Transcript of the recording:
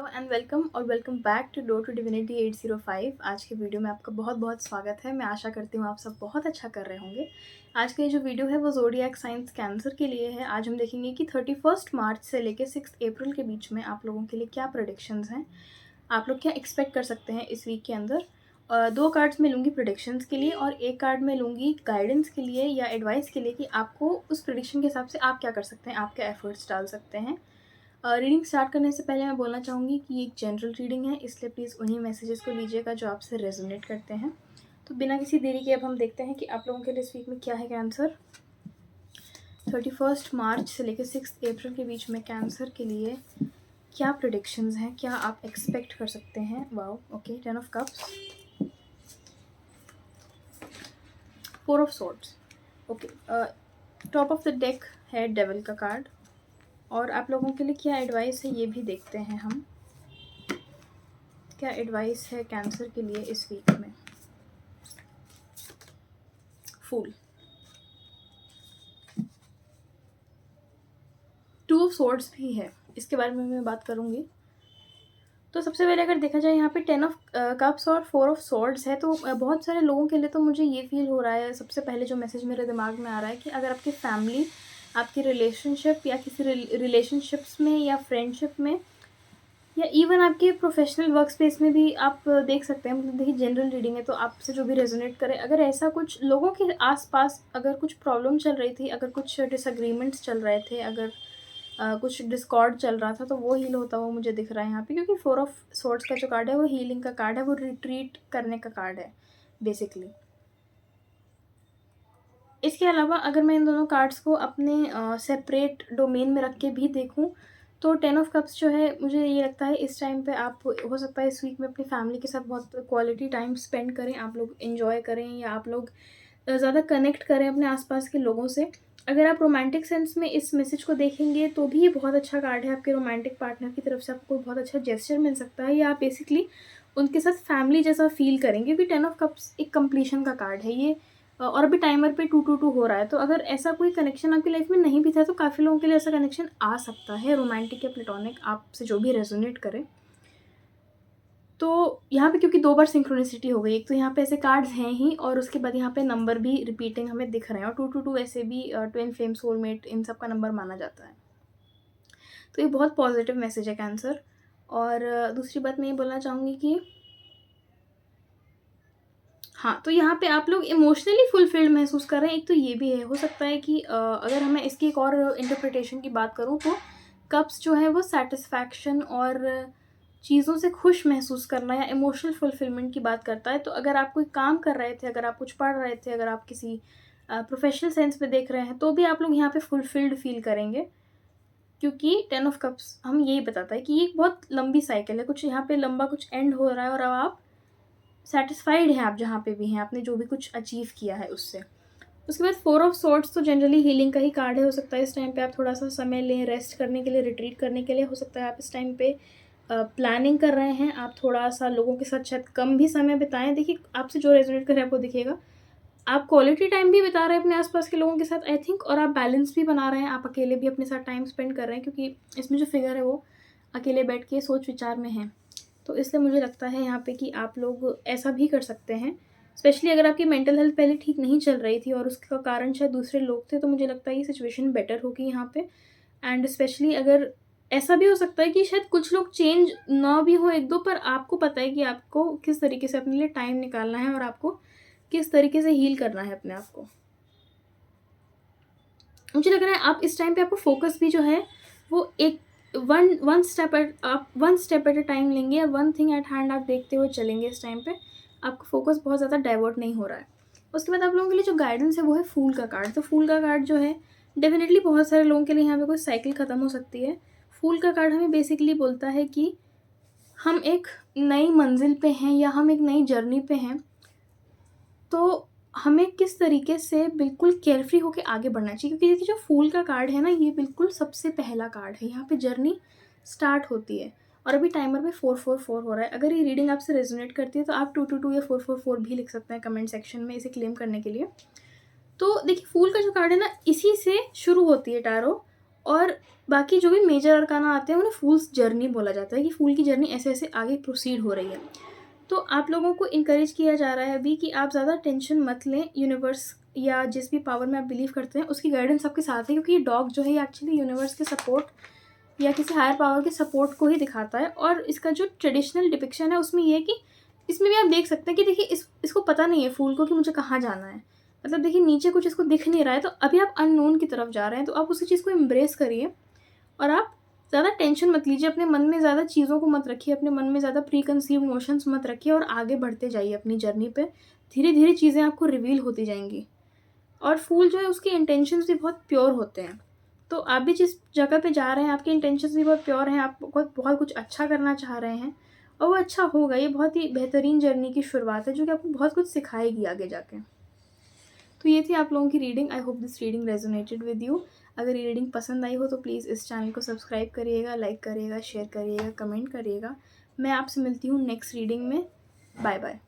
And welcome और welcome back to door to divinity 805। आज के वीडियो में आपका बहुत बहुत स्वागत है। मैं आशा करती हूँ आप सब बहुत अच्छा कर रहे होंगे। आज का ये जो वीडियो है वो ज़ोडिएक साइंस कैंसर के लिए है। आज हम देखेंगे कि 31 मार्च से लेकर 6 अप्रैल के बीच में आप लोगों के लिए क्या प्रेडिक्शंस हैं, आप लोग क्या एक्सपेक्ट कर सकते हैं इस वीक के अंदर। दो कार्ड्स में लूँगी प्रेडिक्शंस के लिए और एक कार्ड में लूँगी गाइडेंस के लिए या एडवाइस के लिए कि आपको उस प्रेडिक्शन के हिसाब से आप क्या कर सकते हैं, आप क्या एफर्ट्स डाल सकते हैं। रीडिंग स्टार्ट करने से पहले मैं बोलना चाहूँगी कि ये एक जनरल रीडिंग है, इसलिए प्लीज़ उन्हीं मैसेजेस को लीजिएगा जो आपसे रेजोनेट करते हैं। तो बिना किसी देरी के अब हम देखते हैं कि आप लोगों के लिए इस वीक में क्या है कैंसर। 31 मार्च से लेकर 6 अप्रैल के बीच में कैंसर के लिए क्या प्रेडिक्शंस हैं, क्या आप एक्सपेक्ट कर सकते हैं। Wow, okay, 10 of cups, 4 of swords, okay. Top of the deck है डेविल का कार्ड। और आप लोगों के लिए क्या एडवाइस है ये भी देखते हैं हम। क्या एडवाइस है कैंसर के लिए इस वीक में। फूल, 2 ऑफ सॉर्ड्स भी है, इसके बारे में मैं बात करूँगी। तो सबसे पहले अगर देखा जाए यहाँ पे 10 ऑफ कप्स और 4 ऑफ सॉर्ड्स है, तो बहुत सारे लोगों के लिए तो मुझे ये फील हो रहा है, सबसे पहले जो मैसेज मेरे दिमाग में आ रहा है कि अगर आपकी फैमिली, आपकी रिलेशनशिप या किसी रिलेशनशिप्स में या फ्रेंडशिप में या इवन आपके प्रोफेशनल वर्क स्पेस में भी आप देख सकते हैं, मतलब देखिए जनरल रीडिंग है तो आपसे जो भी रेजोनेट करे, अगर ऐसा कुछ लोगों के आसपास अगर कुछ प्रॉब्लम चल रही थी, अगर कुछ डिसएग्रीमेंट्स चल रहे थे, अगर कुछ डिस्कॉर्ड चल रहा था, तो वो हील होता हुआ मुझे दिख रहा है यहाँ पे, क्योंकि 4 ऑफ सॉर्ड्स का जो कार्ड है वो हीलिंग का कार्ड है, वो रिट्रीट करने का कार्ड है बेसिकली। इसके अलावा अगर मैं इन दोनों कार्ड्स को अपने सेपरेट डोमेन में रख के भी देखूं, तो 10 ऑफ कप्स जो है, मुझे ये लगता है इस टाइम पे आप हो सकता है इस वीक में अपनी फैमिली के साथ बहुत क्वालिटी टाइम स्पेंड करें, आप लोग एंजॉय करें या आप लोग ज़्यादा कनेक्ट करें अपने आसपास के लोगों से। अगर आप रोमांटिक सेंस में इस मैसेज को देखेंगे तो भी ये बहुत अच्छा कार्ड है, आपके रोमांटिक पार्टनर की तरफ से आपको बहुत अच्छा जेस्चर मिल सकता है, या आप बेसिकली उनके साथ फैमिली जैसा फील करेंगे, क्योंकि 10 ऑफ कप्स एक कंप्लीशन का कार्ड है ये। और अभी टाइमर पे 222 हो रहा है, तो अगर ऐसा कोई कनेक्शन आपकी लाइफ में नहीं भी था तो काफ़ी लोगों के लिए ऐसा कनेक्शन आ सकता है, रोमांटिक या प्लेटोनिक, आपसे जो भी रेजोनेट करे। तो यहाँ पे क्योंकि 2 बार सिंक्रोनिसिटी हो गई, एक तो यहाँ पे ऐसे कार्ड्स हैं ही और उसके बाद यहाँ पे नंबर भी रिपीटिंग हमें दिख रहे हैं, और 222 ऐसे भी ट्विन फ्लेम, सोलमेट, इन सब का नंबर माना जाता है। तो ये बहुत पॉजिटिव मैसेज है कैंसर। और दूसरी बात मैं ये बोलना चाहूँगी कि हाँ, तो यहाँ पे आप लोग इमोशनली फुलफिल्ड महसूस कर रहे हैं, एक तो ये भी है। हो सकता है कि अगर मैं इसकी एक और इंटरप्रिटेशन की बात करूँ तो कप्स जो है वो सैटिस्फैक्शन और चीज़ों से खुश महसूस करना या इमोशनल फुलफिलमेंट की बात करता है। तो अगर आप कोई काम कर रहे थे, अगर आप कुछ पढ़ रहे थे, अगर आप किसी प्रोफेशनल सेंस में देख रहे हैं, तो भी आप लोग यहाँ पे फुलफिल्ड फील करेंगे, क्योंकि 10 ऑफ कप्स हम यही बताता है कि ये एक बहुत लंबी साइकिल है, कुछ यहाँ पे लंबा कुछ एंड हो रहा है और अब आप सैटिस्फाइड हैं, आप जहाँ पे भी हैं, आपने जो भी कुछ अचीव किया है उससे। उसके बाद 4 ऑफ सॉर्ड्स तो जनरली हीलिंग का ही कार्ड है। हो सकता है इस टाइम पे आप थोड़ा सा समय लें रेस्ट करने के लिए, रिट्रीट करने के लिए। हो सकता है आप इस टाइम पे प्लानिंग कर रहे हैं, आप थोड़ा सा लोगों के साथ शायद कम भी समय बिताएं। देखिए आपसे जो रेजोनेट करे आपको दिखेगा, आप क्वालिटी टाइम भी बिता रहे हैं अपने आसपास के लोगों के साथ आई थिंक, और आप बैलेंस भी बना रहे हैं, आप अकेले भी अपने साथ टाइम स्पेंड कर रहे हैं, क्योंकि इसमें जो फिगर है वो अकेले बैठ के सोच विचार में है। तो इसलिए मुझे लगता है यहाँ पे कि आप लोग ऐसा भी कर सकते हैं, स्पेशली अगर आपकी मेंटल हेल्थ पहले ठीक नहीं चल रही थी और उसका कारण शायद दूसरे लोग थे, तो मुझे लगता है ये सिचुएशन बेटर होगी यहाँ पे। एंड स्पेशली अगर ऐसा भी हो सकता है कि शायद कुछ लोग चेंज ना भी हो एक दो, पर आपको पता है कि आपको किस तरीके से अपने लिए टाइम निकालना है और आपको किस तरीके से हील करना है अपने आप को। मुझे लग रहा है आप इस टाइम पे आपको फोकस भी जो है वो एक one step at a time लेंगे, और वन थिंग एट हैंड आप देखते हुए चलेंगे। इस टाइम पे आपका फोकस बहुत ज़्यादा डाइवर्ट नहीं हो रहा है। उसके बाद आप लोगों के लिए जो गाइडेंस है वो है फूल का कार्ड। तो फूल का कार्ड जो है डेफिनेटली बहुत सारे लोगों के लिए यहाँ पे कोई साइकिल ख़त्म हो सकती है। फूल का कार्ड हमें बेसिकली बोलता है कि हम एक नई मंजिल पे हैं या हम एक नई जर्नी पे हैं, तो हमें किस तरीके से बिल्कुल केयरफ्री होके आगे बढ़ना चाहिए। क्योंकि देखिए जो फूल का कार्ड है ना, ये बिल्कुल सबसे पहला कार्ड है, यहाँ पे जर्नी स्टार्ट होती है। और अभी टाइमर में 444 हो रहा है। अगर ये रीडिंग आपसे रेजोनेट करती है तो आप 222 या 444 भी लिख सकते हैं कमेंट सेक्शन में इसे क्लेम करने के लिए। तो देखिए फूल का जो कार्ड है ना, इसी से शुरू होती है टैरो, और बाकी जो भी मेजर अरकाना आते हैं उन्हें फूल्स जर्नी बोला जाता है कि फूल की जर्नी ऐसे-ऐसे आगे प्रोसीड हो रही है। तो आप लोगों को इनकरेज किया जा रहा है अभी कि आप ज़्यादा टेंशन मत लें, यूनिवर्स या जिस भी पावर में आप बिलीव करते हैं उसकी गाइडेंस आपके साथ है, क्योंकि ये डॉग जो है ये एक्चुअली यूनिवर्स के सपोर्ट या किसी हायर पावर के सपोर्ट को ही दिखाता है। और इसका जो ट्रेडिशनल डिपिक्शन है उसमें ये है कि इसमें भी आप देख सकते हैं कि देखिए इसको पता नहीं है फूल को कि मुझे कहाँ जाना है। मतलब देखिए नीचे कुछ इसको दिख नहीं रहा है, तो अभी आप अननोन की तरफ जा रहे हैं, तो आप उसी चीज़ को एम्ब्रेस करिए और आप ज़्यादा टेंशन मत लीजिए, अपने मन में ज़्यादा चीज़ों को मत रखिए, अपने मन में ज़्यादा प्री कंसीव्ड नोशंस मत रखिए और आगे बढ़ते जाइए अपनी जर्नी पे। धीरे-धीरे चीज़ें आपको रिवील होती जाएँगी। और फूल जो है उसके इंटेंशंस भी बहुत प्योर होते हैं। तो आप भी जिस जगह पे जा रहे हैं आपके इंटेंशंस भी बहुत प्योर हैं, आप बहुत बहुत कुछ अच्छा करना चाह रहे हैं और वो अच्छा होगा। ये बहुत ही बेहतरीन जर्नी की शुरुआत है जो कि आपको बहुत कुछ सिखाएगी आगे जाके। तो ये थी आप लोगों की reading. I hope this reading resonated with you. अगर ये रीडिंग पसंद आई हो तो प्लीज़ इस चैनल को सब्सक्राइब करिएगा, लाइक करिएगा, शेयर करिएगा, कमेंट करिएगा। मैं आपसे मिलती हूँ नेक्स्ट रीडिंग में। Bye bye.